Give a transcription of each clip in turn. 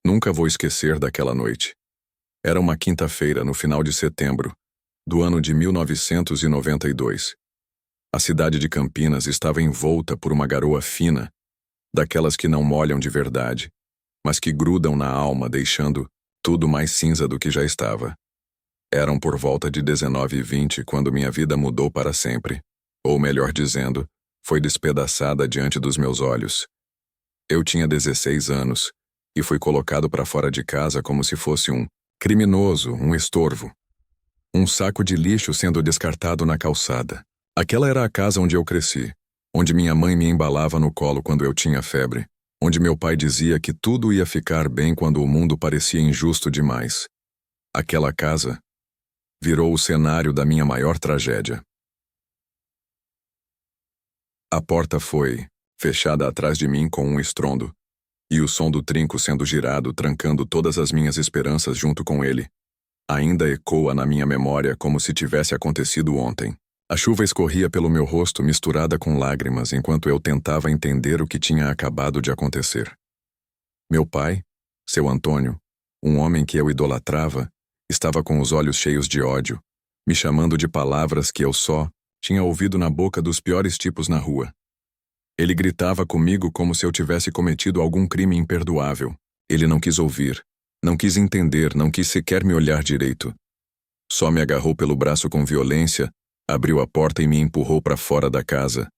Nunca vou esquecer daquela noite. Era uma quinta-feira no final de setembro, do ano de 1992. A cidade de Campinas estava envolta por uma garoa fina, daquelas que não molham de verdade, mas que grudam na alma, deixando tudo mais cinza do que já estava. Eram por volta de 19h20 quando minha vida mudou para sempre, ou melhor dizendo, foi despedaçada diante dos meus olhos. Eu tinha 16 anos e fui colocado para fora de casa como se fosse um criminoso, um estorvo. Um saco de lixo sendo descartado na calçada. Aquela era a casa onde eu cresci, onde minha mãe me embalava no colo quando eu tinha febre, onde meu pai dizia que tudo ia ficar bem quando o mundo parecia injusto demais. Aquela casa virou o cenário da minha maior tragédia. A porta foi fechada atrás de mim com um estrondo, e o som do trinco sendo girado trancando todas as minhas esperanças junto com ele. Ainda ecoa na minha memória como se tivesse acontecido ontem. A chuva escorria pelo meu rosto misturada com lágrimas enquanto eu tentava entender o que tinha acabado de acontecer. Meu pai, seu Antônio, um homem que eu idolatrava, estava com os olhos cheios de ódio, me chamando de palavras que eu só tinha ouvido na boca dos piores tipos na rua. Ele gritava comigo como se eu tivesse cometido algum crime imperdoável. Ele não quis ouvir, não quis entender, não quis sequer me olhar direito. Só me agarrou pelo braço com violência, abriu a porta e me empurrou para fora da casa.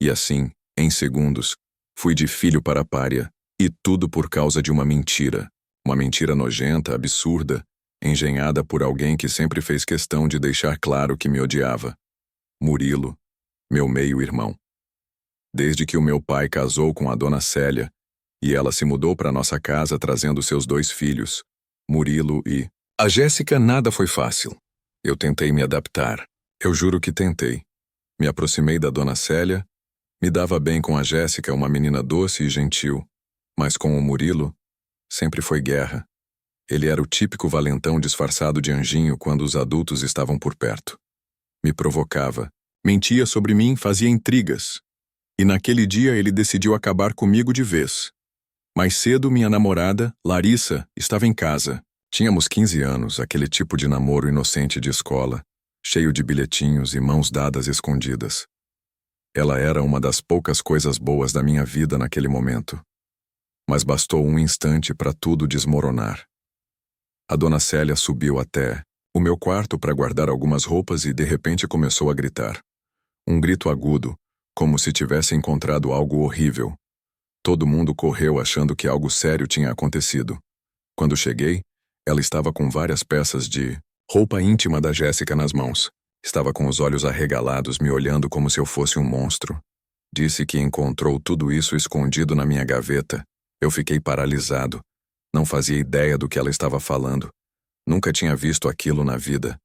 E assim, em segundos, fui de filho para pária, e tudo por causa de uma mentira. Uma mentira nojenta, absurda, engenhada por alguém que sempre fez questão de deixar claro que me odiava. Murilo, meu meio-irmão. Desde que o meu pai casou com a dona Célia, e ela se mudou para nossa casa trazendo seus 2 filhos, Murilo e a Jéssica, nada foi fácil. Eu tentei me adaptar. Eu juro que tentei. Me aproximei da dona Célia, me dava bem com a Jéssica, uma menina doce e gentil, mas com o Murilo, sempre foi guerra. Ele era o típico valentão disfarçado de anjinho quando os adultos estavam por perto. Me provocava, mentia sobre mim, fazia intrigas. E naquele dia ele decidiu acabar comigo de vez. Mais cedo, minha namorada, Larissa, estava em casa. Tínhamos 15 anos, aquele tipo de namoro inocente de escola, cheio de bilhetinhos e mãos dadas escondidas. Ela era uma das poucas coisas boas da minha vida naquele momento. Mas bastou um instante para tudo desmoronar. A dona Célia subiu até o meu quarto para guardar algumas roupas e de repente começou a gritar. Um grito agudo, como se tivesse encontrado algo horrível. Todo mundo correu achando que algo sério tinha acontecido. Quando cheguei, ela estava com várias peças de roupa íntima da Jéssica nas mãos. Estava com os olhos arregalados, me olhando como se eu fosse um monstro. Disse que encontrou tudo isso escondido na minha gaveta. Eu fiquei paralisado. Não fazia ideia do que ela estava falando. Nunca tinha visto aquilo na vida.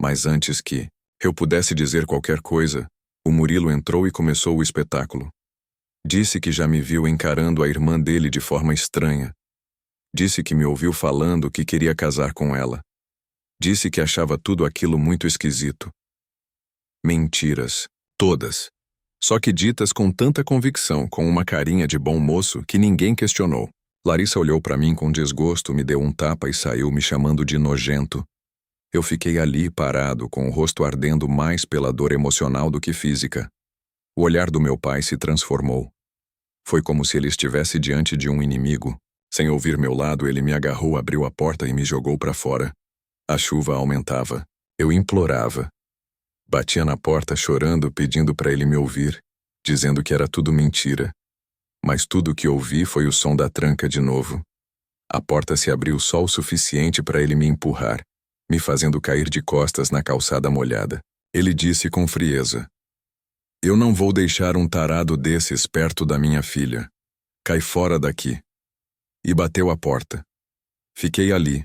Mas antes que eu pudesse dizer qualquer coisa, o Murilo entrou e começou o espetáculo. Disse que já me viu encarando a irmã dele de forma estranha. Disse que me ouviu falando que queria casar com ela. Disse que achava tudo aquilo muito esquisito. Mentiras, todas. Só que ditas com tanta convicção, com uma carinha de bom moço, que ninguém questionou. Larissa olhou para mim com desgosto, me deu um tapa e saiu me chamando de nojento. Eu fiquei ali parado, com o rosto ardendo mais pela dor emocional do que física. O olhar do meu pai se transformou. Foi como se ele estivesse diante de um inimigo. Sem ouvir meu lado, ele me agarrou, abriu a porta e me jogou para fora. A chuva aumentava. Eu implorava. Batia na porta chorando, pedindo para ele me ouvir, dizendo que era tudo mentira. Mas tudo o que ouvi foi o som da tranca de novo. A porta se abriu só o suficiente para ele me empurrar, me fazendo cair de costas na calçada molhada. Ele disse com frieza: "Eu não vou deixar um tarado desses perto da minha filha. Cai fora daqui." E bateu a porta. Fiquei ali,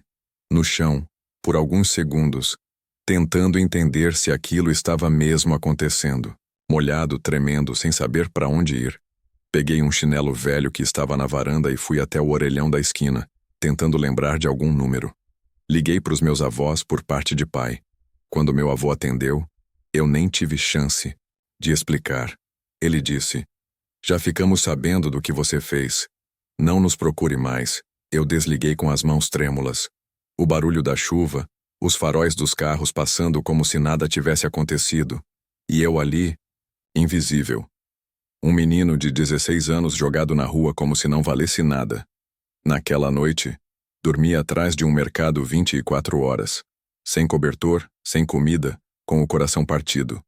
no chão, por alguns segundos, tentando entender se aquilo estava mesmo acontecendo. Molhado, tremendo, sem saber para onde ir. Peguei um chinelo velho que estava na varanda e fui até o orelhão da esquina, tentando lembrar de algum número. Liguei para os meus avós por parte de pai. Quando meu avô atendeu, eu nem tive chance de explicar. Ele disse: "Já ficamos sabendo do que você fez. Não nos procure mais. Eu desliguei com as mãos trêmulas. O barulho da chuva, os faróis dos carros passando como se nada tivesse acontecido. E eu ali, invisível. Um menino de 16 anos jogado na rua como se não valesse nada. Naquela noite, dormi atrás de um mercado 24 horas. Sem cobertor, sem comida, com o coração partido.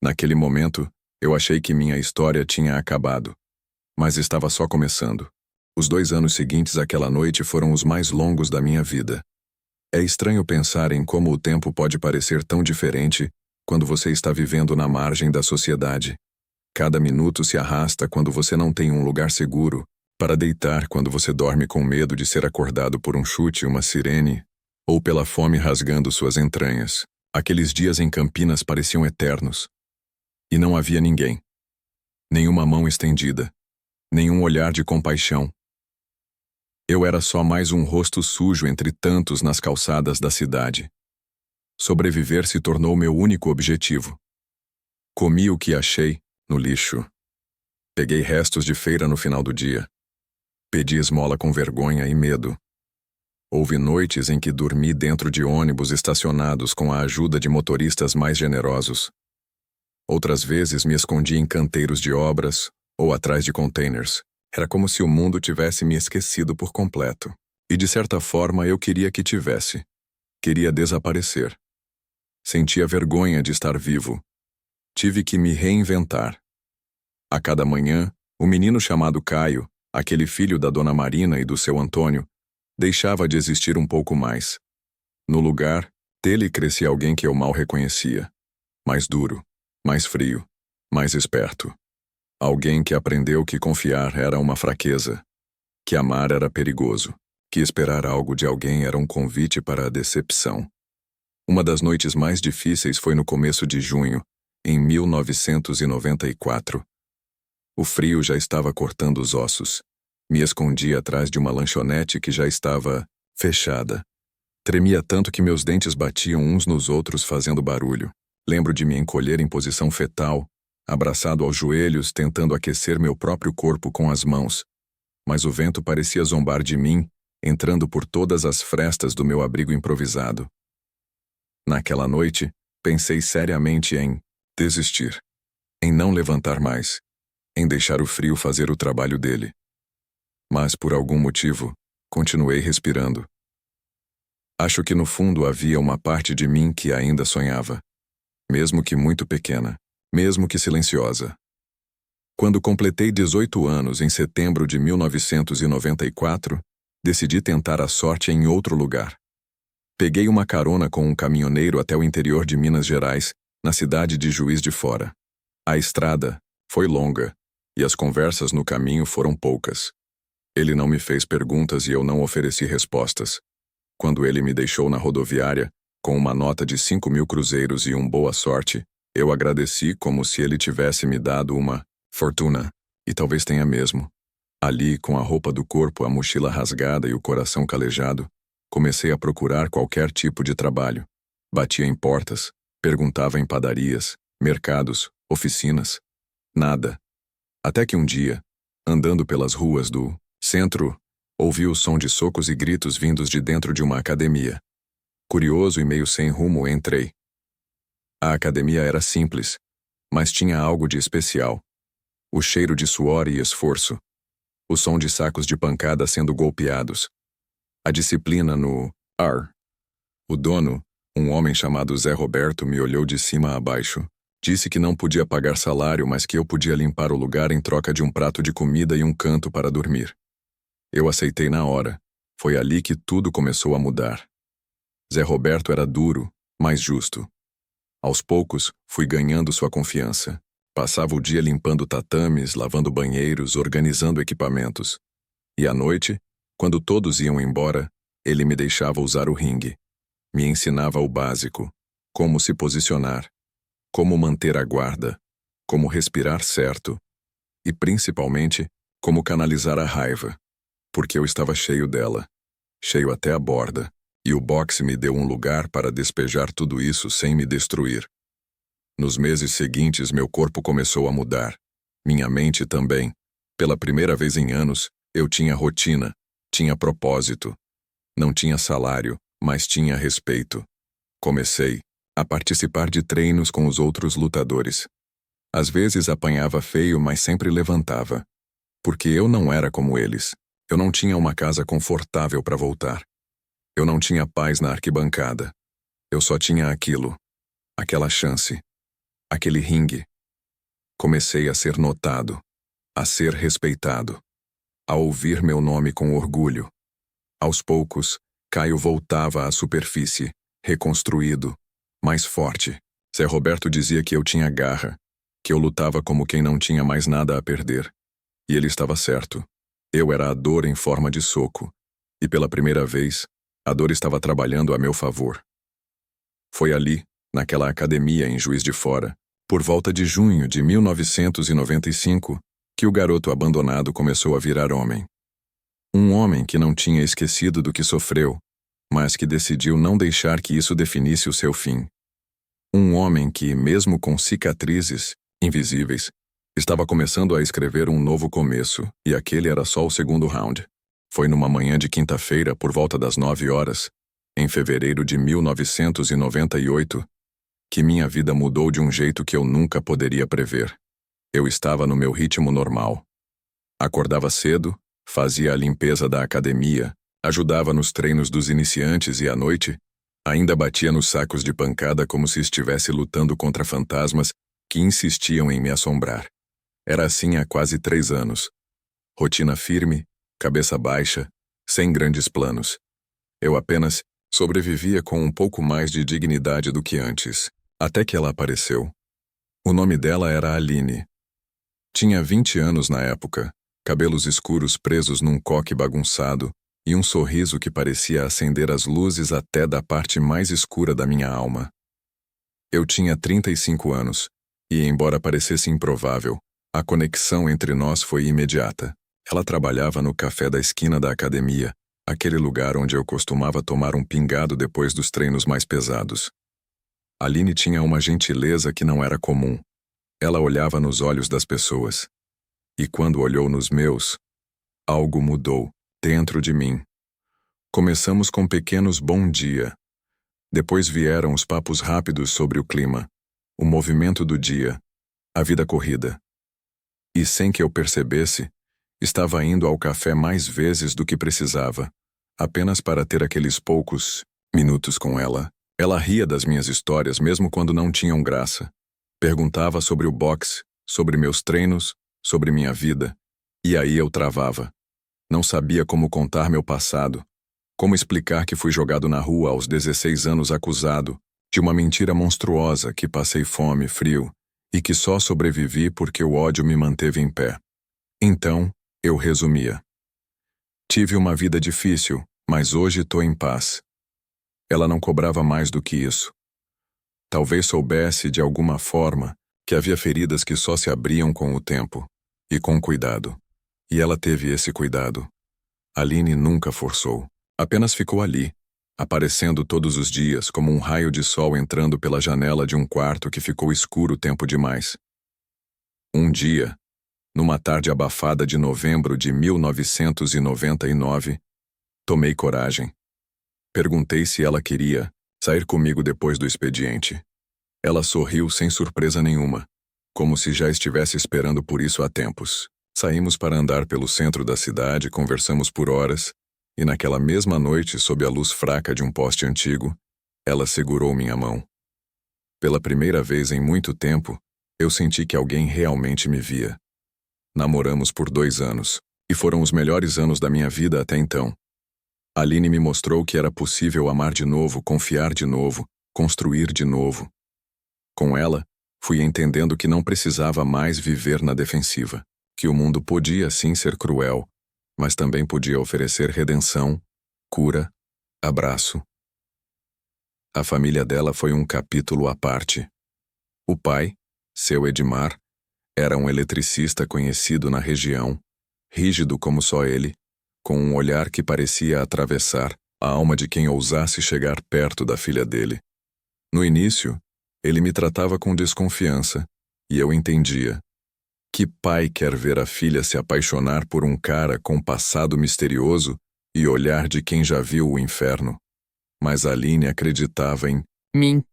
Naquele momento, eu achei que minha história tinha acabado. Mas estava só começando. Os 2 anos seguintes àquela noite foram os mais longos da minha vida. É estranho pensar em como o tempo pode parecer tão diferente quando você está vivendo na margem da sociedade. Cada minuto se arrasta quando você não tem um lugar seguro para deitar, quando você dorme com medo de ser acordado por um chute, uma sirene, ou pela fome rasgando suas entranhas. Aqueles dias em Campinas pareciam eternos. E não havia ninguém. Nenhuma mão estendida. Nenhum olhar de compaixão. Eu era só mais um rosto sujo entre tantos nas calçadas da cidade. Sobreviver se tornou meu único objetivo. Comi o que achei no lixo. Peguei restos de feira no final do dia. Pedi esmola com vergonha e medo. Houve noites em que dormi dentro de ônibus estacionados com a ajuda de motoristas mais generosos. Outras vezes me escondi em canteiros de obras ou atrás de containers. Era como se o mundo tivesse me esquecido por completo. E de certa forma eu queria que tivesse. Queria desaparecer. Sentia vergonha de estar vivo. Tive que me reinventar. A cada manhã, o menino chamado Caio, aquele filho da dona Marina e do seu Antônio, deixava de existir um pouco mais. No lugar dele crescia alguém que eu mal reconhecia. Mais duro, mais frio, mais esperto. Alguém que aprendeu que confiar era uma fraqueza, que amar era perigoso, que esperar algo de alguém era um convite para a decepção. Uma das noites mais difíceis foi no começo de junho, em 1994. O frio já estava cortando os ossos. Me escondi atrás de uma lanchonete que já estava fechada. Tremia tanto que meus dentes batiam uns nos outros fazendo barulho. Lembro de me encolher em posição fetal, abraçado aos joelhos, tentando aquecer meu próprio corpo com as mãos. Mas o vento parecia zombar de mim, entrando por todas as frestas do meu abrigo improvisado. Naquela noite, pensei seriamente em desistir, em não levantar mais, em deixar o frio fazer o trabalho dele. Mas, por algum motivo, continuei respirando. Acho que no fundo havia uma parte de mim que ainda sonhava, mesmo que muito pequena. Mesmo que silenciosa. Quando completei 18 anos em setembro de 1994, decidi tentar a sorte em outro lugar. Peguei uma carona com um caminhoneiro até o interior de Minas Gerais, na cidade de Juiz de Fora. A estrada foi longa, e as conversas no caminho foram poucas. Ele não me fez perguntas e eu não ofereci respostas. Quando ele me deixou na rodoviária, com uma nota de 5.000 cruzeiros e um boa sorte, eu agradeci como se ele tivesse me dado uma fortuna, e talvez tenha mesmo. Ali, com a roupa do corpo, a mochila rasgada e o coração calejado, comecei a procurar qualquer tipo de trabalho. Batia em portas, perguntava em padarias, mercados, oficinas. Nada. Até que um dia, andando pelas ruas do centro, ouvi o som de socos e gritos vindos de dentro de uma academia. Curioso e meio sem rumo, entrei. A academia era simples, mas tinha algo de especial. O cheiro de suor e esforço. O som de sacos de pancada sendo golpeados. A disciplina no ar. O dono, um homem chamado Zé Roberto, me olhou de cima a baixo. Disse que não podia pagar salário, mas que eu podia limpar o lugar em troca de um prato de comida e um canto para dormir. Eu aceitei na hora. Foi ali que tudo começou a mudar. Zé Roberto era duro, mas justo. Aos poucos, fui ganhando sua confiança. Passava o dia limpando tatames, lavando banheiros, organizando equipamentos. E à noite, quando todos iam embora, ele me deixava usar o ringue. Me ensinava o básico, como se posicionar, como manter a guarda, como respirar certo e, principalmente, como canalizar a raiva, porque eu estava cheio dela, cheio até a borda. E o boxe me deu um lugar para despejar tudo isso sem me destruir. Nos meses seguintes, meu corpo começou a mudar. Minha mente também. Pela primeira vez em anos, eu tinha rotina. Tinha propósito. Não tinha salário, mas tinha respeito. Comecei a participar de treinos com os outros lutadores. Às vezes apanhava feio, mas sempre levantava. Porque eu não era como eles. Eu não tinha uma casa confortável para voltar. Eu não tinha paz na arquibancada. Eu só tinha aquilo. Aquela chance. Aquele ringue. Comecei a ser notado. A ser respeitado. A ouvir meu nome com orgulho. Aos poucos, Caio voltava à superfície, reconstruído, mais forte. Zé Roberto dizia que eu tinha garra, que eu lutava como quem não tinha mais nada a perder. E ele estava certo. Eu era a dor em forma de soco. E pela primeira vez, a dor estava trabalhando a meu favor. Foi ali, naquela academia em Juiz de Fora, por volta de junho de 1995, que o garoto abandonado começou a virar homem. Um homem que não tinha esquecido do que sofreu, mas que decidiu não deixar que isso definisse o seu fim. Um homem que, mesmo com cicatrizes, invisíveis, estava começando a escrever um novo começo, e aquele era só o segundo round. Foi numa manhã de quinta-feira, por volta das 9 horas, em fevereiro de 1998, que minha vida mudou de um jeito que eu nunca poderia prever. Eu estava no meu ritmo normal. Acordava cedo, fazia a limpeza da academia, ajudava nos treinos dos iniciantes e à noite, ainda batia nos sacos de pancada como se estivesse lutando contra fantasmas que insistiam em me assombrar. Era assim há quase 3 anos. Rotina firme, cabeça baixa, sem grandes planos. Eu apenas sobrevivia com um pouco mais de dignidade do que antes, até que ela apareceu. O nome dela era Aline. Tinha 20 anos na época, cabelos escuros presos num coque bagunçado e um sorriso que parecia acender as luzes até da parte mais escura da minha alma. Eu tinha 35 anos, e embora parecesse improvável, a conexão entre nós foi imediata. Ela trabalhava no café da esquina da academia, aquele lugar onde eu costumava tomar um pingado depois dos treinos mais pesados. Aline tinha uma gentileza que não era comum. Ela olhava nos olhos das pessoas. E quando olhou nos meus, algo mudou dentro de mim. Começamos com pequenos bom dia. Depois vieram os papos rápidos sobre o clima, o movimento do dia, a vida corrida. E sem que eu percebesse, estava indo ao café mais vezes do que precisava, apenas para ter aqueles poucos minutos com ela. Ela ria das minhas histórias mesmo quando não tinham graça. Perguntava sobre o boxe, sobre meus treinos, sobre minha vida. E aí eu travava. Não sabia como contar meu passado. Como explicar que fui jogado na rua aos 16 anos acusado de uma mentira monstruosa que passei fome, frio, e que só sobrevivi porque o ódio me manteve em pé. Então, eu resumia. Tive uma vida difícil, mas hoje tô em paz. Ela não cobrava mais do que isso. Talvez soubesse, de alguma forma, que havia feridas que só se abriam com o tempo, e com cuidado. E ela teve esse cuidado. Aline nunca forçou. Apenas ficou ali, aparecendo todos os dias como um raio de sol entrando pela janela de um quarto que ficou escuro tempo demais. Um dia, numa tarde abafada de novembro de 1999, tomei coragem. Perguntei se ela queria sair comigo depois do expediente. Ela sorriu sem surpresa nenhuma, como se já estivesse esperando por isso há tempos. Saímos para andar pelo centro da cidade, conversamos por horas, e naquela mesma noite, sob a luz fraca de um poste antigo, ela segurou minha mão. Pela primeira vez em muito tempo, eu senti que alguém realmente me via. Namoramos por 2 anos, e foram os melhores anos da minha vida até então. Aline me mostrou que era possível amar de novo, confiar de novo, construir de novo. Com ela, fui entendendo que não precisava mais viver na defensiva, que o mundo podia sim ser cruel, mas também podia oferecer redenção, cura, abraço. A família dela foi um capítulo à parte. O pai, seu Edmar, era um eletricista conhecido na região, rígido como só ele, com um olhar que parecia atravessar a alma de quem ousasse chegar perto da filha dele. No início, ele me tratava com desconfiança, e eu entendia. Que pai quer ver a filha se apaixonar por um cara com passado misterioso e olhar de quem já viu o inferno. Mas Aline acreditava em mim.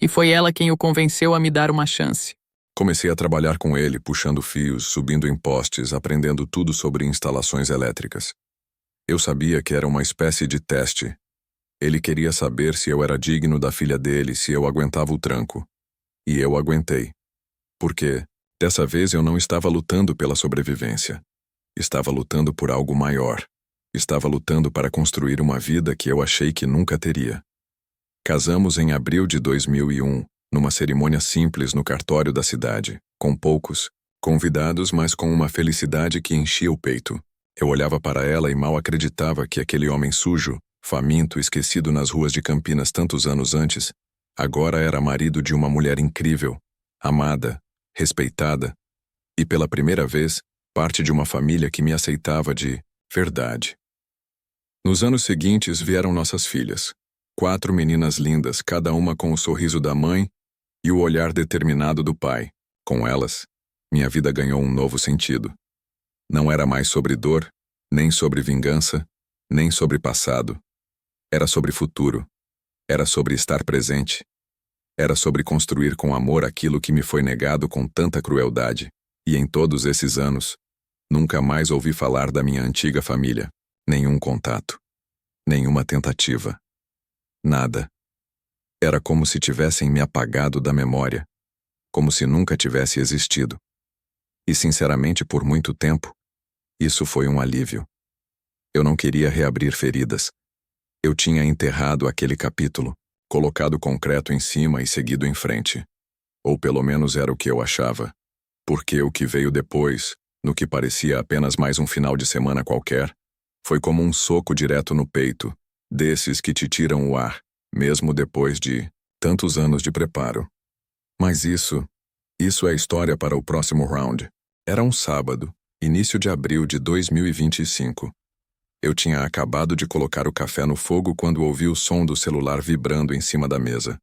E foi ela quem o convenceu a me dar uma chance. Comecei a trabalhar com ele, puxando fios, subindo em postes, aprendendo tudo sobre instalações elétricas. Eu sabia que era uma espécie de teste. Ele queria saber se eu era digno da filha dele, se eu aguentava o tranco. E eu aguentei. Porque, dessa vez, eu não estava lutando pela sobrevivência. Estava lutando por algo maior. Estava lutando para construir uma vida que eu achei que nunca teria. Casamos em abril de 2001, numa cerimônia simples no cartório da cidade, com poucos convidados, mas com uma felicidade que enchia o peito. Eu olhava para ela e mal acreditava que aquele homem sujo, faminto, esquecido nas ruas de Campinas tantos anos antes, agora era marido de uma mulher incrível, amada, respeitada, e pela primeira vez, parte de uma família que me aceitava de verdade. Nos anos seguintes vieram nossas filhas. 4 meninas lindas, cada uma com o sorriso da mãe e o olhar determinado do pai. Com elas, minha vida ganhou um novo sentido. Não era mais sobre dor, nem sobre vingança, nem sobre passado. Era sobre futuro. Era sobre estar presente. Era sobre construir com amor aquilo que me foi negado com tanta crueldade. E em todos esses anos, nunca mais ouvi falar da minha antiga família. Nenhum contato. Nenhuma tentativa. Nada. Era como se tivessem me apagado da memória, como se nunca tivesse existido. E sinceramente, por muito tempo, isso foi um alívio. Eu não queria reabrir feridas. Eu tinha enterrado aquele capítulo, colocado concreto em cima e seguido em frente. Ou pelo menos era o que eu achava. Porque o que veio depois, no que parecia apenas mais um final de semana qualquer, foi como um soco direto no peito, desses que te tiram o ar, mesmo depois de tantos anos de preparo. Mas isso é história para o próximo round. Era um sábado, início de abril de 2025. Eu tinha acabado de colocar o café no fogo quando ouvi o som do celular vibrando em cima da mesa.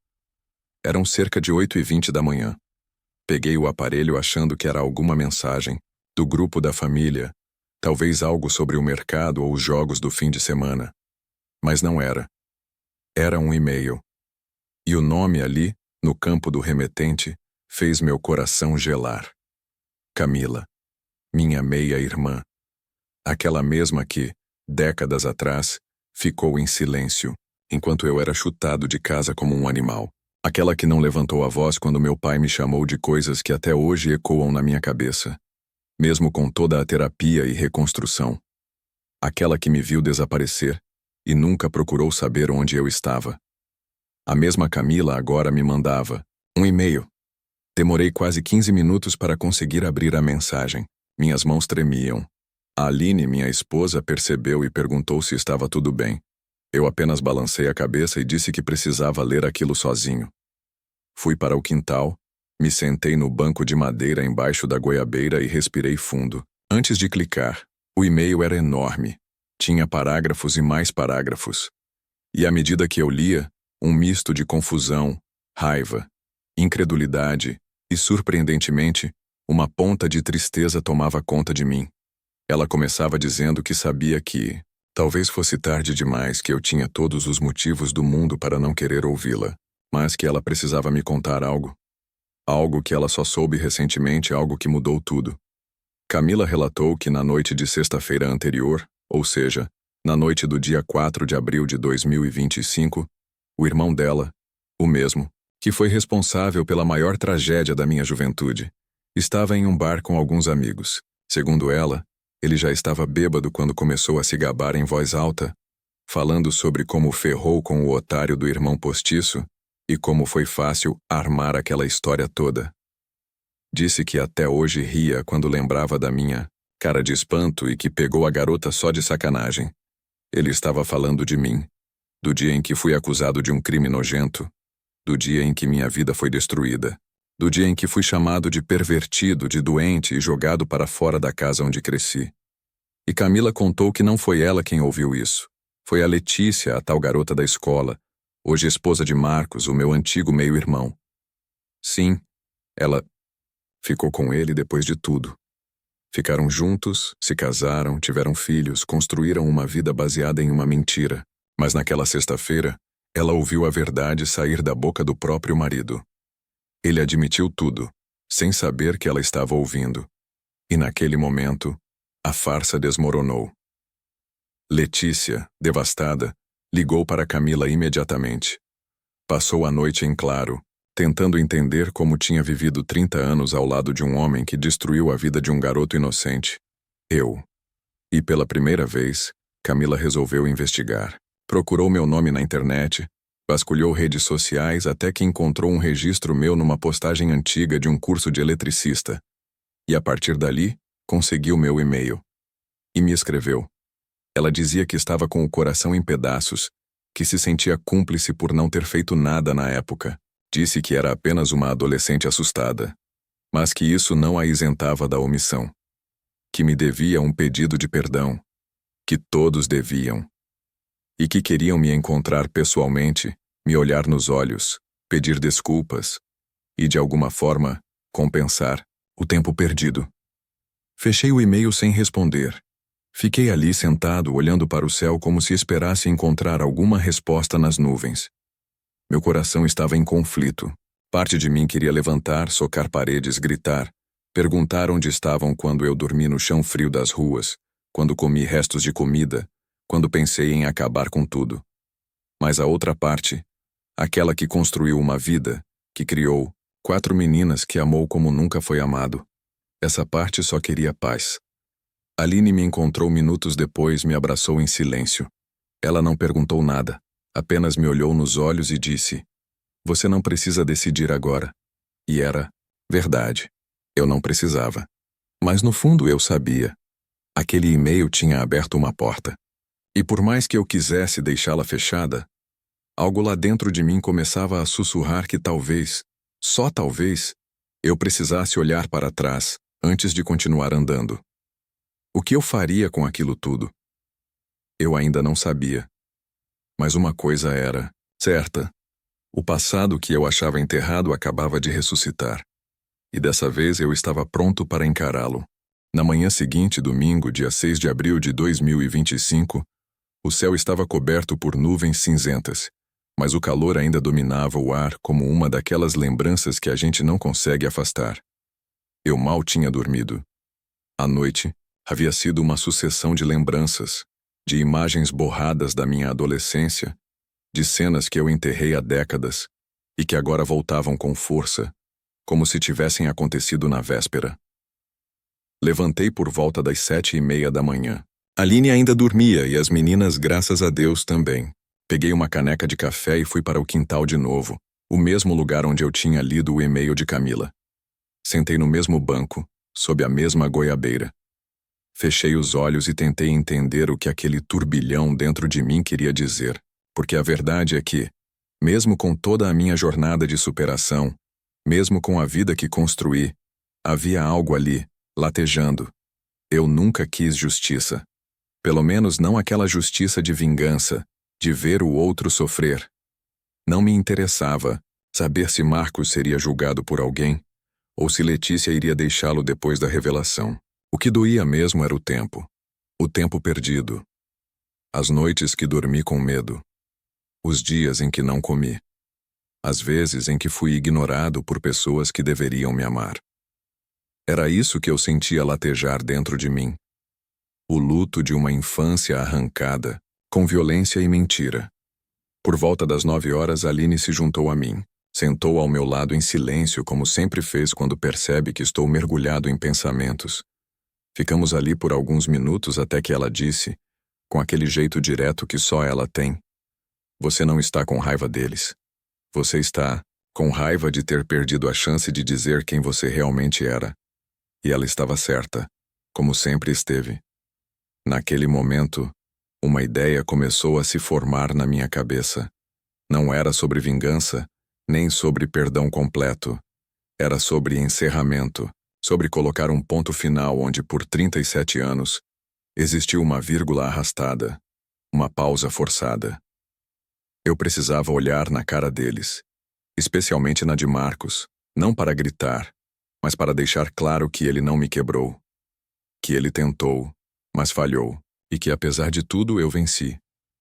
Eram cerca de 8h20 da manhã. Peguei o aparelho achando que era alguma mensagem, do grupo da família, talvez algo sobre o mercado ou os jogos do fim de semana. Mas não era. Era um e-mail. E o nome ali, no campo do remetente, fez meu coração gelar. Camila. Minha meia-irmã. Aquela mesma que, décadas atrás, ficou em silêncio, enquanto eu era chutado de casa como um animal. Aquela que não levantou a voz quando meu pai me chamou de coisas que até hoje ecoam na minha cabeça, mesmo com toda a terapia e reconstrução. Aquela que me viu desaparecer e nunca procurou saber onde eu estava. A mesma Camila agora me mandava um e-mail. Demorei quase 15 minutos para conseguir abrir a mensagem. Minhas mãos tremiam. A Aline, minha esposa, percebeu e perguntou se estava tudo bem. Eu apenas balancei a cabeça e disse que precisava ler aquilo sozinho. Fui para o quintal, me sentei no banco de madeira embaixo da goiabeira e respirei fundo. Antes de clicar, o e-mail era enorme. Tinha parágrafos e mais parágrafos. E à medida que eu lia, um misto de confusão, raiva, incredulidade e, surpreendentemente, uma ponta de tristeza tomava conta de mim. Ela começava dizendo que sabia que, talvez fosse tarde demais, que eu tinha todos os motivos do mundo para não querer ouvi-la, mas que ela precisava me contar algo. Algo que ela só soube recentemente, algo que mudou tudo. Camila relatou que na noite de sexta-feira anterior, ou seja, na noite do dia 4 de abril de 2025, o irmão dela, o mesmo, que foi responsável pela maior tragédia da minha juventude, estava em um bar com alguns amigos. Segundo ela, ele já estava bêbado quando começou a se gabar em voz alta, falando sobre como ferrou com o otário do irmão postiço e como foi fácil armar aquela história toda. Disse que até hoje ria quando lembrava da minha cara de espanto e que pegou a garota só de sacanagem. Ele estava falando de mim, do dia em que fui acusado de um crime nojento, do dia em que minha vida foi destruída, do dia em que fui chamado de pervertido, de doente e jogado para fora da casa onde cresci. E Camila contou que não foi ela quem ouviu isso. Foi a Letícia, a tal garota da escola, hoje esposa de Marcos, o meu antigo meio-irmão. Sim, ela ficou com ele depois de tudo. Ficaram juntos, se casaram, tiveram filhos, construíram uma vida baseada em uma mentira. Mas naquela sexta-feira, ela ouviu a verdade sair da boca do próprio marido. Ele admitiu tudo, sem saber que ela estava ouvindo. E naquele momento, a farsa desmoronou. Letícia, devastada, ligou para Camila imediatamente. Passou a noite em claro, tentando entender como tinha vivido 30 anos ao lado de um homem que destruiu a vida de um garoto inocente. E pela primeira vez, Camila resolveu investigar. Procurou meu nome na internet, vasculhou redes sociais até que encontrou um registro meu numa postagem antiga de um curso de eletricista. E a partir dali, conseguiu meu e-mail. E me escreveu. Ela dizia que estava com o coração em pedaços, que se sentia cúmplice por não ter feito nada na época. Disse que era apenas uma adolescente assustada, mas que isso não a isentava da omissão. Que me devia um pedido de perdão, que todos deviam. E que queriam me encontrar pessoalmente, me olhar nos olhos, pedir desculpas e, de alguma forma, compensar o tempo perdido. Fechei o e-mail sem responder. Fiquei ali sentado, olhando para o céu como se esperasse encontrar alguma resposta nas nuvens. Meu coração estava em conflito. Parte de mim queria levantar, socar paredes, gritar, perguntar onde estavam quando eu dormi no chão frio das ruas, quando comi restos de comida, quando pensei em acabar com tudo. Mas a outra parte, aquela que construiu uma vida, que criou 4 meninas que amou como nunca foi amado, essa parte só queria paz. Aline me encontrou minutos depois, me abraçou em silêncio. Ela não perguntou nada, apenas me olhou nos olhos e disse: "Você não precisa decidir agora." E era verdade. Eu não precisava. Mas no fundo eu sabia. Aquele e-mail tinha aberto uma porta. E por mais que eu quisesse deixá-la fechada, algo lá dentro de mim começava a sussurrar que talvez, só talvez, eu precisasse olhar para trás antes de continuar andando. O que eu faria com aquilo tudo? Eu ainda não sabia. Mas uma coisa era certa. O passado que eu achava enterrado acabava de ressuscitar. E dessa vez eu estava pronto para encará-lo. Na manhã seguinte, domingo, dia 6 de abril de 2025, o céu estava coberto por nuvens cinzentas, mas o calor ainda dominava o ar como uma daquelas lembranças que a gente não consegue afastar. Eu mal tinha dormido. A noite havia sido uma sucessão de lembranças, de imagens borradas da minha adolescência, de cenas que eu enterrei há décadas e que agora voltavam com força, como se tivessem acontecido na véspera. Levantei por volta das 7:30 da manhã. Aline ainda dormia e as meninas, graças a Deus, também. Peguei uma caneca de café e fui para o quintal de novo, o mesmo lugar onde eu tinha lido o e-mail de Camila. Sentei no mesmo banco, sob a mesma goiabeira. Fechei os olhos e tentei entender o que aquele turbilhão dentro de mim queria dizer, porque a verdade é que, mesmo com toda a minha jornada de superação, mesmo com a vida que construí, havia algo ali, latejando. Eu nunca quis justiça. Pelo menos não aquela justiça de vingança, de ver o outro sofrer. Não me interessava saber se Marcos seria julgado por alguém, ou se Letícia iria deixá-lo depois da revelação. O que doía mesmo era o tempo perdido. As noites que dormi com medo. Os dias em que não comi. As vezes em que fui ignorado por pessoas que deveriam me amar. Era isso que eu sentia latejar dentro de mim. O luto de uma infância arrancada, com violência e mentira. Por volta das 9 horas, Aline se juntou a mim. Sentou ao meu lado em silêncio, como sempre fez quando percebe que estou mergulhado em pensamentos. Ficamos ali por alguns minutos até que ela disse, com aquele jeito direto que só ela tem: "Você não está com raiva deles. Você está com raiva de ter perdido a chance de dizer quem você realmente era." E ela estava certa, como sempre esteve. Naquele momento, uma ideia começou a se formar na minha cabeça. Não era sobre vingança, nem sobre perdão completo. Era sobre encerramento, sobre colocar um ponto final onde, por 37 anos, existiu uma vírgula arrastada, uma pausa forçada. Eu precisava olhar na cara deles, especialmente na de Marcos, não para gritar, mas para deixar claro que ele não me quebrou. que ele tentou, mas falhou, e que apesar de tudo eu venci.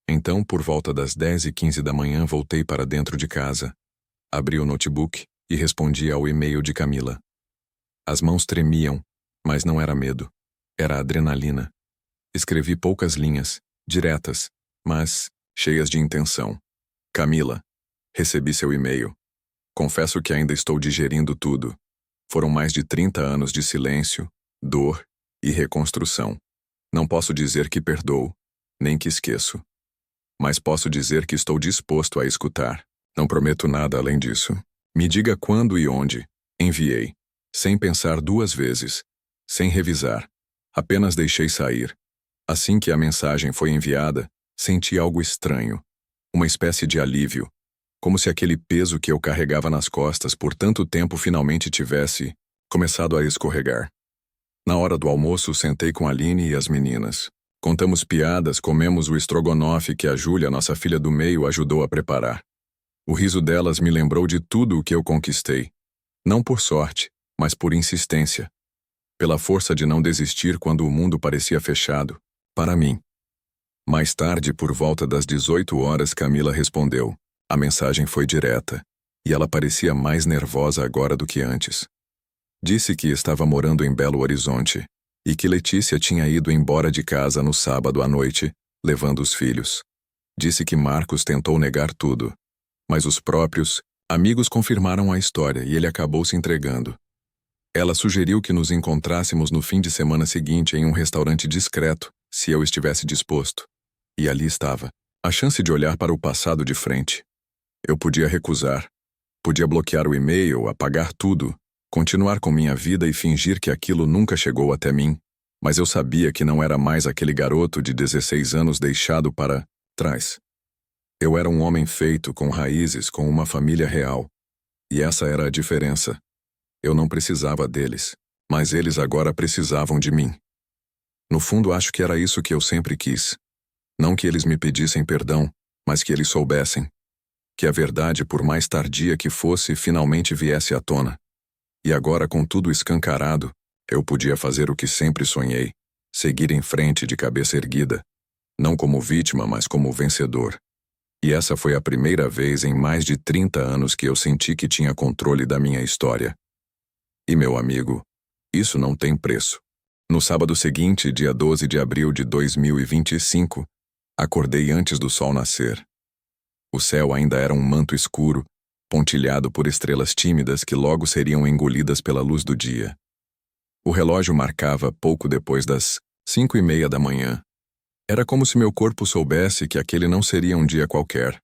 Então, por volta das 10h15 da manhã, voltei para dentro de casa. Abri o notebook e respondi ao e-mail de Camila. As mãos tremiam, mas não era medo. Era adrenalina. Escrevi poucas linhas, diretas, mas cheias de intenção. Camila, recebi seu e-mail. Confesso que ainda estou digerindo tudo. Foram mais de 30 anos de silêncio, dor e reconstrução. Não posso dizer que perdoo, nem que esqueço. Mas posso dizer que estou disposto a escutar. Não prometo nada além disso. Me diga quando e onde. Enviei. Sem pensar duas vezes. Sem revisar. Apenas deixei sair. Assim que a mensagem foi enviada, senti algo estranho. Uma espécie de alívio. Como se aquele peso que eu carregava nas costas por tanto tempo finalmente tivesse começado a escorregar. Na hora do almoço, sentei com a Aline e as meninas. Contamos piadas, comemos o estrogonofe que a Júlia, nossa filha do meio, ajudou a preparar. O riso delas me lembrou de tudo o que eu conquistei. Não por sorte, mas por insistência. Pela força de não desistir quando o mundo parecia fechado. Para mim. Mais tarde, por volta das 18 horas, Camila respondeu. A mensagem foi direta, e ela parecia mais nervosa agora do que antes. Disse que estava morando em Belo Horizonte, e que Letícia tinha ido embora de casa no sábado à noite, levando os filhos. Disse que Marcos tentou negar tudo, mas os próprios amigos confirmaram a história e ele acabou se entregando. Ela sugeriu que nos encontrássemos no fim de semana seguinte em um restaurante discreto, se eu estivesse disposto. E ali estava, a chance de olhar para o passado de frente. Eu podia recusar. Podia bloquear o e-mail, apagar tudo, continuar com minha vida e fingir que aquilo nunca chegou até mim. Mas eu sabia que não era mais aquele garoto de 16 anos deixado para trás. Eu era um homem feito, com raízes, com uma família real. E essa era a diferença. Eu não precisava deles, mas eles agora precisavam de mim. No fundo, acho que era isso que eu sempre quis. Não que eles me pedissem perdão, mas que eles soubessem. Que a verdade, por mais tardia que fosse, finalmente viesse à tona. E agora, com tudo escancarado, eu podia fazer o que sempre sonhei, seguir em frente de cabeça erguida, não como vítima, mas como vencedor. E essa foi a primeira vez em mais de 30 anos que eu senti que tinha controle da minha história. E, meu amigo, isso não tem preço. No sábado seguinte, dia 12 de abril de 2025, acordei antes do sol nascer. O céu ainda era um manto escuro, pontilhado por estrelas tímidas que logo seriam engolidas pela luz do dia. O relógio marcava pouco depois das 5h30 da manhã. Era como se meu corpo soubesse que aquele não seria um dia qualquer.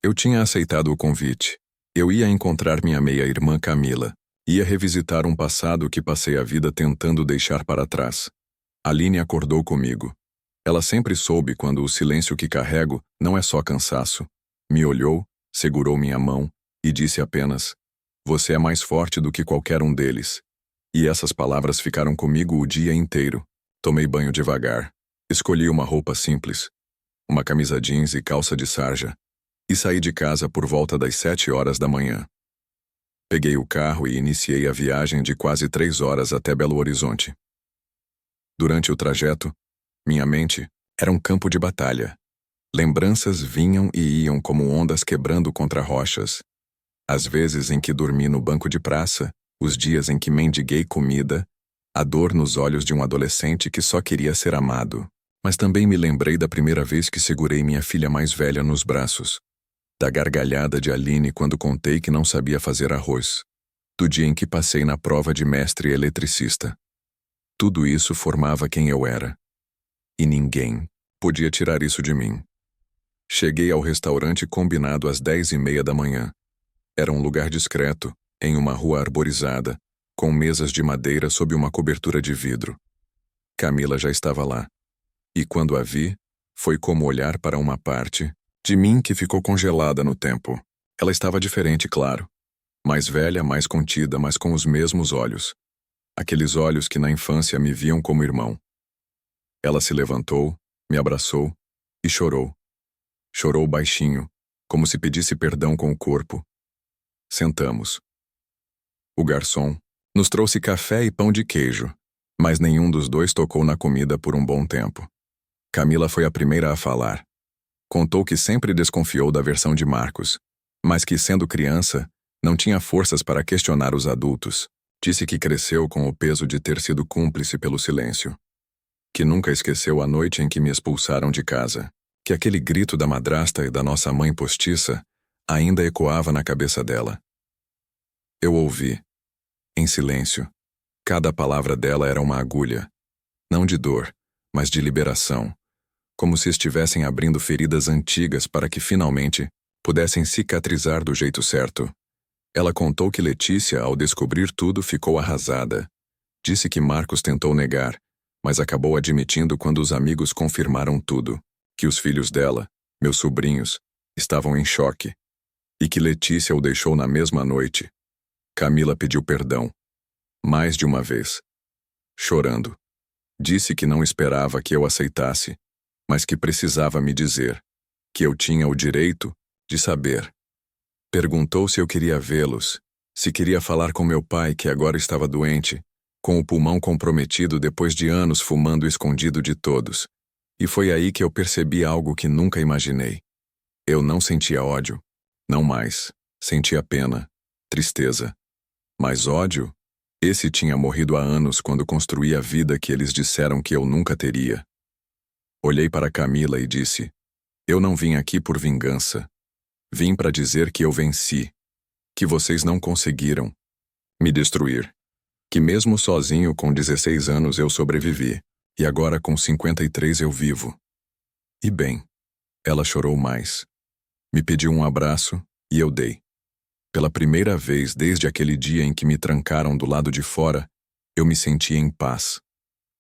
Eu tinha aceitado o convite. Eu ia encontrar minha meia-irmã Camila. Ia revisitar um passado que passei a vida tentando deixar para trás. Aline acordou comigo. Ela sempre soube quando o silêncio que carrego não é só cansaço. Me olhou, segurou minha mão e disse apenas: "Você é mais forte do que qualquer um deles." E essas palavras ficaram comigo o dia inteiro. Tomei banho devagar. Escolhi uma roupa simples, uma camisa jeans e calça de sarja, e saí de casa por volta das 7 horas da manhã. Peguei o carro e iniciei a viagem de quase 3 horas até Belo Horizonte. Durante o trajeto, minha mente era um campo de batalha. Lembranças vinham e iam como ondas quebrando contra rochas. As vezes em que dormi no banco de praça, os dias em que mendiguei comida, a dor nos olhos de um adolescente que só queria ser amado. Mas também me lembrei da primeira vez que segurei minha filha mais velha nos braços. Da gargalhada de Aline quando contei que não sabia fazer arroz. Do dia em que passei na prova de mestre eletricista. Tudo isso formava quem eu era. E ninguém podia tirar isso de mim. Cheguei ao restaurante combinado às 10h30 da manhã. Era um lugar discreto, em uma rua arborizada, com mesas de madeira sob uma cobertura de vidro. Camila já estava lá. E quando a vi, foi como olhar para uma parte de mim que ficou congelada no tempo. Ela estava diferente, claro. Mais velha, mais contida, mas com os mesmos olhos. Aqueles olhos que na infância me viam como irmão. Ela se levantou, me abraçou e chorou. Chorou baixinho, como se pedisse perdão com o corpo. Sentamos. O garçom nos trouxe café e pão de queijo. Mas nenhum dos dois tocou na comida por um bom tempo. Camila foi a primeira a falar. Contou que sempre desconfiou da versão de Marcos, mas que, sendo criança, não tinha forças para questionar os adultos. Disse que cresceu com o peso de ter sido cúmplice pelo silêncio. Que nunca esqueceu a noite em que me expulsaram de casa. Que aquele grito da madrasta e da nossa mãe postiça ainda ecoava na cabeça dela. Eu ouvi, em silêncio. Cada palavra dela era uma agulha. Não de dor, mas de liberação. Como se estivessem abrindo feridas antigas para que, finalmente, pudessem cicatrizar do jeito certo. Ela contou que Letícia, ao descobrir tudo, ficou arrasada. Disse que Marcos tentou negar, mas acabou admitindo quando os amigos confirmaram tudo. Que os filhos dela, meus sobrinhos, estavam em choque. E que Letícia o deixou na mesma noite. Camila pediu perdão. Mais de uma vez. Chorando. Disse que não esperava que eu aceitasse, mas que precisava me dizer. Que eu tinha o direito de saber. Perguntou se eu queria vê-los, se queria falar com meu pai, que agora estava doente, com o pulmão comprometido depois de anos fumando escondido de todos. E foi aí que eu percebi algo que nunca imaginei. Eu não sentia ódio. Não mais. Sentia pena, tristeza. Mas ódio? Esse tinha morrido há anos quando construí a vida que eles disseram que eu nunca teria. Olhei para Camila e disse: eu não vim aqui por vingança. Vim para dizer que eu venci. Que vocês não conseguiram me destruir. Que mesmo sozinho com 16 anos eu sobrevivi. E agora com 53 eu vivo. E bem, ela chorou mais. Me pediu um abraço e eu dei. Pela primeira vez desde aquele dia em que me trancaram do lado de fora, eu me senti em paz.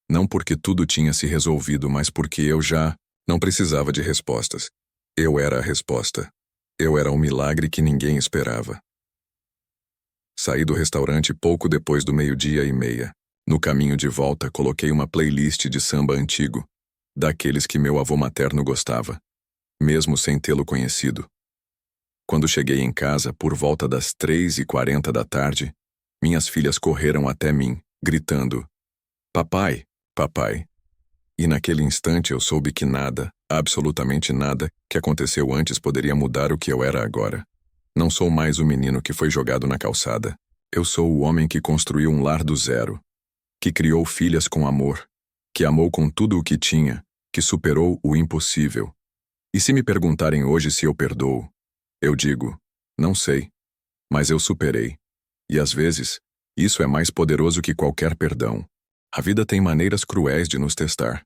Não porque tudo tinha se resolvido, mas porque eu já não precisava de respostas. Eu era a resposta. Eu era um milagre que ninguém esperava. Saí do restaurante pouco depois do 12:30. No caminho de volta, coloquei uma playlist de samba antigo, daqueles que meu avô materno gostava, mesmo sem tê-lo conhecido. Quando cheguei em casa, por volta das 3:40 da tarde, minhas filhas correram até mim, gritando: papai, papai. E naquele instante eu soube que nada, absolutamente nada, que aconteceu antes poderia mudar o que eu era agora. Não sou mais o menino que foi jogado na calçada. Eu sou o homem que construiu um lar do zero. Que criou filhas com amor. Que amou com tudo o que tinha. Que superou o impossível. E se me perguntarem hoje se eu perdoo, eu digo: não sei. Mas eu superei. E às vezes, isso é mais poderoso que qualquer perdão. A vida tem maneiras cruéis de nos testar.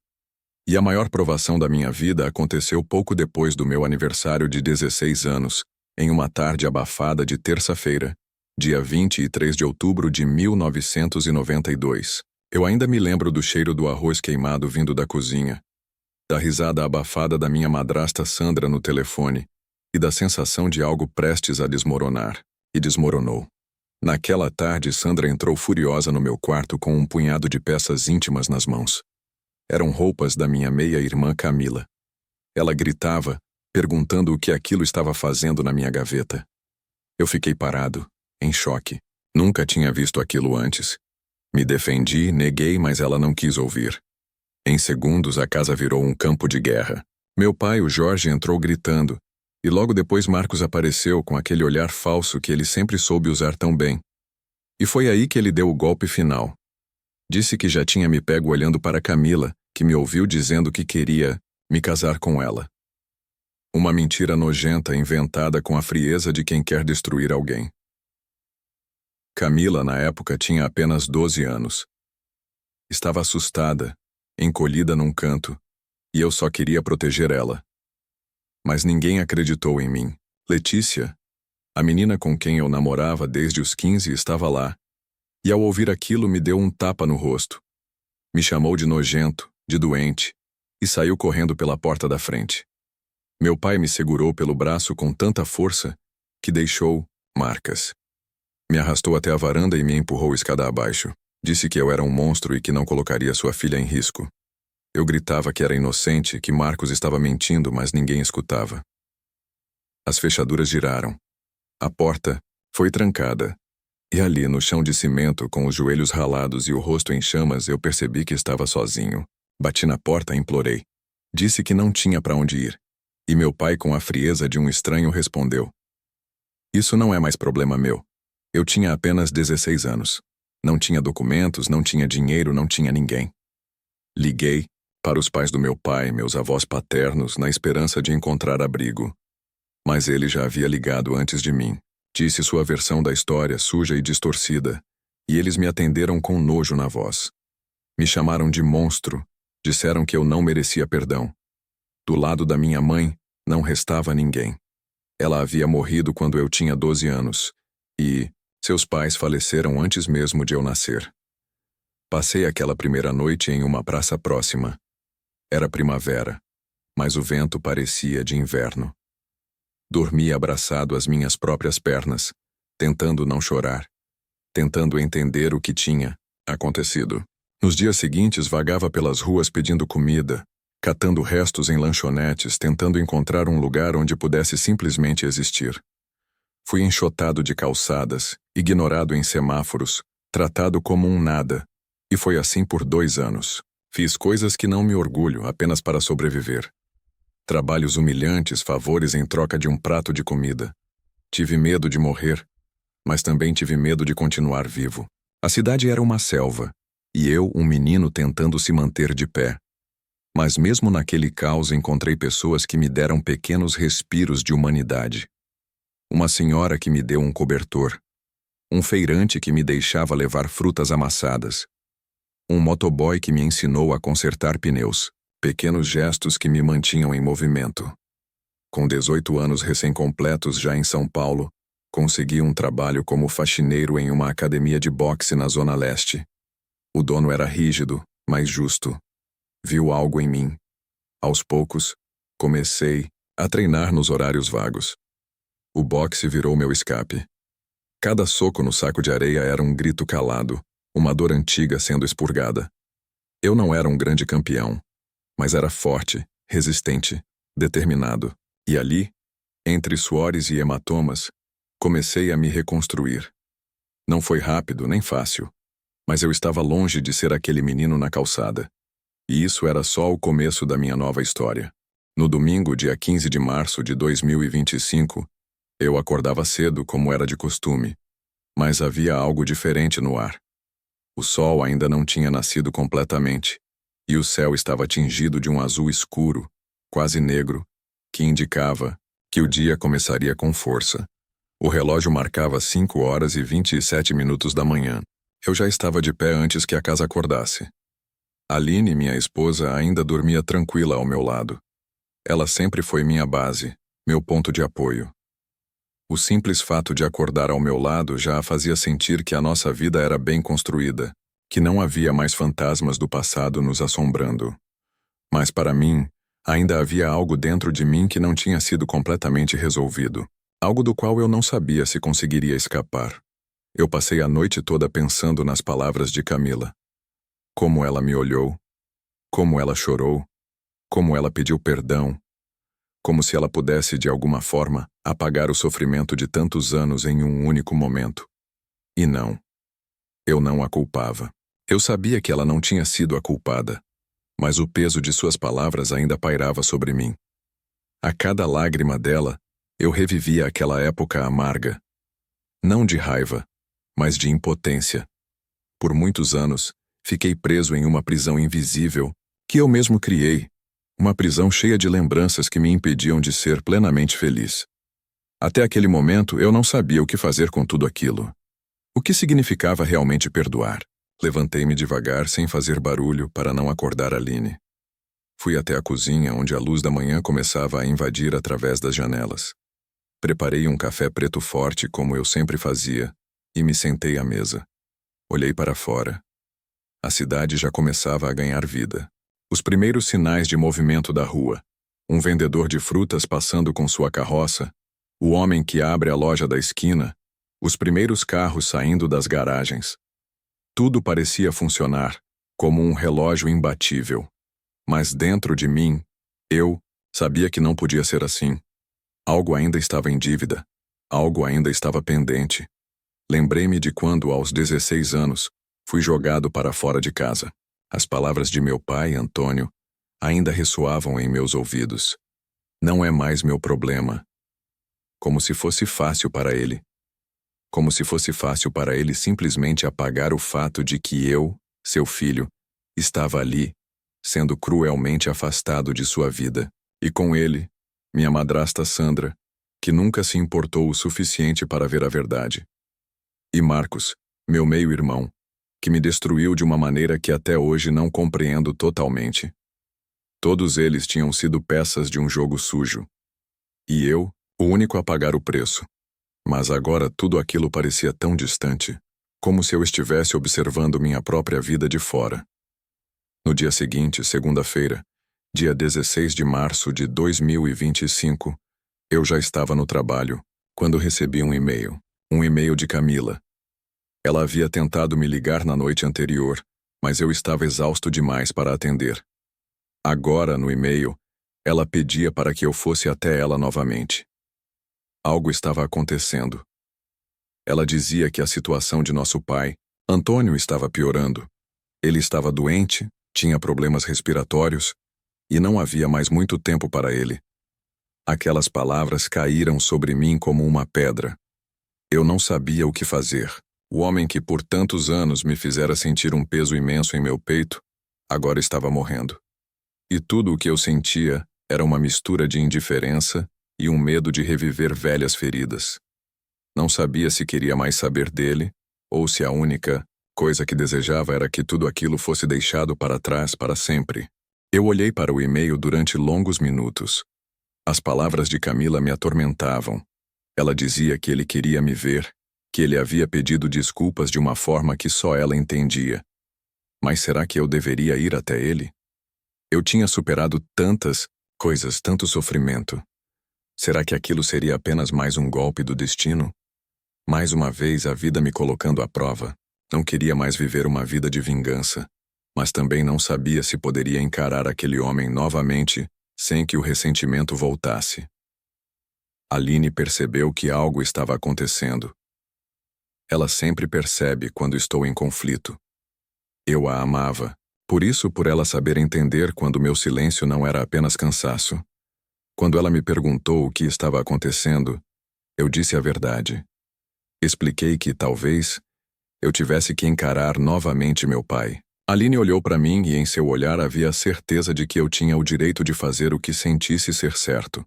E a maior provação da minha vida aconteceu pouco depois do meu aniversário de 16 anos, em uma tarde abafada de terça-feira, dia 23 de outubro de 1992. Eu ainda me lembro do cheiro do arroz queimado vindo da cozinha, da risada abafada da minha madrasta Sandra no telefone e da sensação de algo prestes a desmoronar. E desmoronou. Naquela tarde, Sandra entrou furiosa no meu quarto com um punhado de peças íntimas nas mãos. Eram roupas da minha meia-irmã Camila. Ela gritava, perguntando o que aquilo estava fazendo na minha gaveta. Eu fiquei parado, em choque. Nunca tinha visto aquilo antes. Me defendi, neguei, mas ela não quis ouvir. Em segundos, a casa virou um campo de guerra. Meu pai, o Jorge, entrou gritando, e logo depois Marcos apareceu com aquele olhar falso que ele sempre soube usar tão bem. E foi aí que ele deu o golpe final. Disse que já tinha me pego olhando para Camila, que me ouviu dizendo que queria me casar com ela. Uma mentira nojenta inventada com a frieza de quem quer destruir alguém. Camila, na época, tinha apenas 12 anos. Estava assustada, encolhida num canto, e eu só queria proteger ela. Mas ninguém acreditou em mim. Letícia, a menina com quem eu namorava desde os 15, estava lá, e ao ouvir aquilo me deu um tapa no rosto. Me chamou de nojento, de doente, e saiu correndo pela porta da frente. Meu pai me segurou pelo braço com tanta força que deixou marcas. Me arrastou até a varanda e me empurrou escada abaixo. Disse que eu era um monstro e que não colocaria sua filha em risco. Eu gritava que era inocente, que Marcos estava mentindo, mas ninguém escutava. As fechaduras giraram. A porta foi trancada. E ali, no chão de cimento, com os joelhos ralados e o rosto em chamas, eu percebi que estava sozinho. Bati na porta e implorei. Disse que não tinha para onde ir. E meu pai, com a frieza de um estranho, respondeu: Isso não é mais problema meu. Eu tinha apenas 16 anos. Não tinha documentos, não tinha dinheiro, não tinha ninguém. Liguei para os pais do meu pai, meus avós paternos, na esperança de encontrar abrigo. Mas ele já havia ligado antes de mim. Disse sua versão da história, suja e distorcida, e eles me atenderam com nojo na voz. Me chamaram de monstro, disseram que eu não merecia perdão. Do lado da minha mãe, não restava ninguém. Ela havia morrido quando eu tinha 12 anos, e seus pais faleceram antes mesmo de eu nascer. Passei aquela primeira noite em uma praça próxima. Era primavera, mas o vento parecia de inverno. Dormi abraçado às minhas próprias pernas, tentando não chorar, tentando entender o que tinha acontecido. Nos dias seguintes, vagava pelas ruas pedindo comida, catando restos em lanchonetes, tentando encontrar um lugar onde pudesse simplesmente existir. Fui enxotado de calçadas, ignorado em semáforos, tratado como um nada, e foi assim por 2 anos. Fiz coisas que não me orgulho apenas para sobreviver. Trabalhos humilhantes, favores em troca de um prato de comida. Tive medo de morrer, mas também tive medo de continuar vivo. A cidade era uma selva, e eu, um menino tentando se manter de pé. Mas mesmo naquele caos encontrei pessoas que me deram pequenos respiros de humanidade. Uma senhora que me deu um cobertor. Um feirante que me deixava levar frutas amassadas. Um motoboy que me ensinou a consertar pneus. Pequenos gestos que me mantinham em movimento. Com 18 anos recém-completos já em São Paulo, consegui um trabalho como faxineiro em uma academia de boxe na Zona Leste. O dono era rígido, mas justo. Viu algo em mim. Aos poucos, comecei a treinar nos horários vagos. O boxe virou meu escape. Cada soco no saco de areia era um grito calado, uma dor antiga sendo expurgada. Eu não era um grande campeão, mas era forte, resistente, determinado. E ali, entre suores e hematomas, comecei a me reconstruir. Não foi rápido nem fácil, mas eu estava longe de ser aquele menino na calçada. E isso era só o começo da minha nova história. No domingo, dia 15 de março de 2025, eu acordava cedo como era de costume, mas havia algo diferente no ar. O sol ainda não tinha nascido completamente, e o céu estava tingido de um azul escuro, quase negro, que indicava que o dia começaria com força. O relógio marcava 5h27 da manhã. Eu já estava de pé antes que a casa acordasse. Aline, minha esposa, ainda dormia tranquila ao meu lado. Ela sempre foi minha base, meu ponto de apoio. O simples fato de acordar ao meu lado já a fazia sentir que a nossa vida era bem construída, que não havia mais fantasmas do passado nos assombrando. Mas para mim, ainda havia algo dentro de mim que não tinha sido completamente resolvido. Algo do qual eu não sabia se conseguiria escapar. Eu passei a noite toda pensando nas palavras de Camila. Como ela me olhou, como ela chorou, como ela pediu perdão, como se ela pudesse, de alguma forma, apagar o sofrimento de tantos anos em um único momento. E não. Eu não a culpava. Eu sabia que ela não tinha sido a culpada, mas o peso de suas palavras ainda pairava sobre mim. A cada lágrima dela, eu revivia aquela época amarga. Não de raiva, mas de impotência. Por muitos anos, fiquei preso em uma prisão invisível que eu mesmo criei, uma prisão cheia de lembranças que me impediam de ser plenamente feliz. Até aquele momento, eu não sabia o que fazer com tudo aquilo. O que significava realmente perdoar? Levantei-me devagar, sem fazer barulho, para não acordar Aline. Fui até a cozinha, onde a luz da manhã começava a invadir através das janelas. Preparei um café preto forte, como eu sempre fazia, e me sentei à mesa. Olhei para fora. A cidade já começava a ganhar vida. Os primeiros sinais de movimento da rua. Um vendedor de frutas passando com sua carroça, o homem que abre a loja da esquina, os primeiros carros saindo das garagens. Tudo parecia funcionar, como um relógio imbatível. Mas dentro de mim, eu sabia que não podia ser assim. Algo ainda estava em dívida. Algo ainda estava pendente. Lembrei-me de quando, aos 16 anos, fui jogado para fora de casa. As palavras de meu pai, Antônio, ainda ressoavam em meus ouvidos. Não é mais meu problema. Como se fosse fácil para ele. Como se fosse fácil para ele simplesmente apagar o fato de que eu, seu filho, estava ali, sendo cruelmente afastado de sua vida. E com ele, minha madrasta Sandra, que nunca se importou o suficiente para ver a verdade. E Marcos, meu meio-irmão, que me destruiu de uma maneira que até hoje não compreendo totalmente. Todos eles tinham sido peças de um jogo sujo. E eu, o único a pagar o preço. Mas agora tudo aquilo parecia tão distante, como se eu estivesse observando minha própria vida de fora. No dia seguinte, segunda-feira, dia 16 de março de 2025, eu já estava no trabalho, quando recebi um e-mail de Camila. Ela havia tentado me ligar na noite anterior, mas eu estava exausto demais para atender. Agora, no e-mail, ela pedia para que eu fosse até ela novamente. Algo estava acontecendo. Ela dizia que a situação de nosso pai, Antônio, estava piorando. Ele estava doente, tinha problemas respiratórios, e não havia mais muito tempo para ele. Aquelas palavras caíram sobre mim como uma pedra. Eu não sabia o que fazer. O homem que por tantos anos me fizera sentir um peso imenso em meu peito, agora estava morrendo. E tudo o que eu sentia era uma mistura de indiferença e um medo de reviver velhas feridas. Não sabia se queria mais saber dele, ou se a única coisa que desejava era que tudo aquilo fosse deixado para trás para sempre. Eu olhei para o e-mail durante longos minutos. As palavras de Camila me atormentavam. Ela dizia que ele queria me ver, que ele havia pedido desculpas de uma forma que só ela entendia. Mas será que eu deveria ir até ele? Eu tinha superado tantas coisas, tanto sofrimento. Será que aquilo seria apenas mais um golpe do destino? Mais uma vez a vida me colocando à prova. Não queria mais viver uma vida de vingança, mas também não sabia se poderia encarar aquele homem novamente sem que o ressentimento voltasse. Aline percebeu que algo estava acontecendo. Ela sempre percebe quando estou em conflito. Eu a amava, por isso por ela saber entender quando meu silêncio não era apenas cansaço. Quando ela me perguntou o que estava acontecendo, eu disse a verdade. Expliquei que, talvez, eu tivesse que encarar novamente meu pai. Aline olhou para mim e em seu olhar havia a certeza de que eu tinha o direito de fazer o que sentisse ser certo.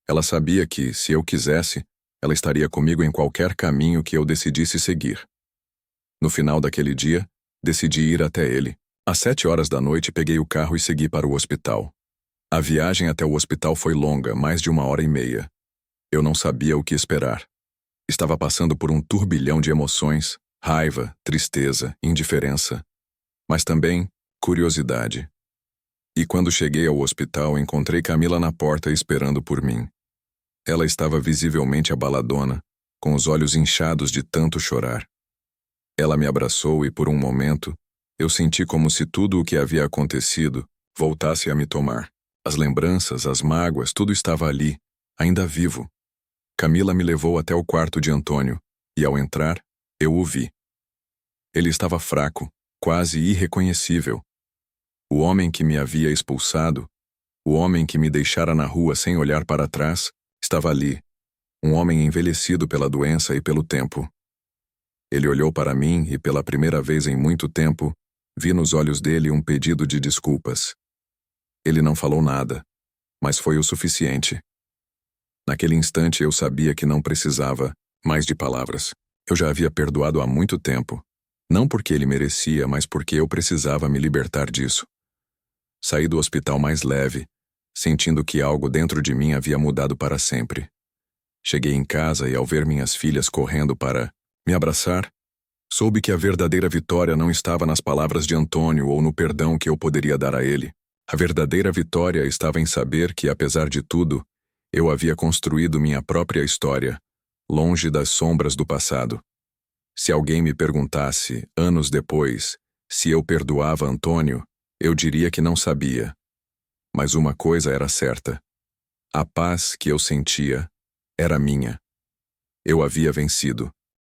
Ela sabia que, se eu quisesse, ela estaria comigo em qualquer caminho que eu decidisse seguir. No final daquele dia, decidi ir até ele. Às 7 horas da noite peguei o carro e segui para o hospital. A viagem até o hospital foi longa, mais de 1h30. Eu não sabia o que esperar. Estava passando por um turbilhão de emoções, raiva, tristeza, indiferença, mas também curiosidade. E quando cheguei ao hospital, encontrei Camila na porta esperando por mim. Ela estava visivelmente abaladona, com os olhos inchados de tanto chorar. Ela me abraçou e, por um momento, eu senti como se tudo o que havia acontecido voltasse a me tomar. As lembranças, as mágoas, tudo estava ali, ainda vivo. Camila me levou até o quarto de Antônio, e ao entrar, eu o vi. Ele estava fraco, quase irreconhecível. O homem que me havia expulsado, o homem que me deixara na rua sem olhar para trás, estava ali, um homem envelhecido pela doença e pelo tempo. Ele olhou para mim e, pela primeira vez em muito tempo, vi nos olhos dele um pedido de desculpas. Ele não falou nada, mas foi o suficiente. Naquele instante eu sabia que não precisava mais de palavras. Eu já havia perdoado há muito tempo. Não porque ele merecia, mas porque eu precisava me libertar disso. Saí do hospital mais leve, sentindo que algo dentro de mim havia mudado para sempre. Cheguei em casa e, ao ver minhas filhas correndo para me abraçar, soube que a verdadeira vitória não estava nas palavras de Antônio ou no perdão que eu poderia dar a ele. A verdadeira vitória estava em saber que, apesar de tudo, eu havia construído minha própria história, longe das sombras do passado. Se alguém me perguntasse, anos depois, se eu perdoava Antônio, eu diria que não sabia. Mas uma coisa era certa. A paz que eu sentia era minha. Eu havia vencido.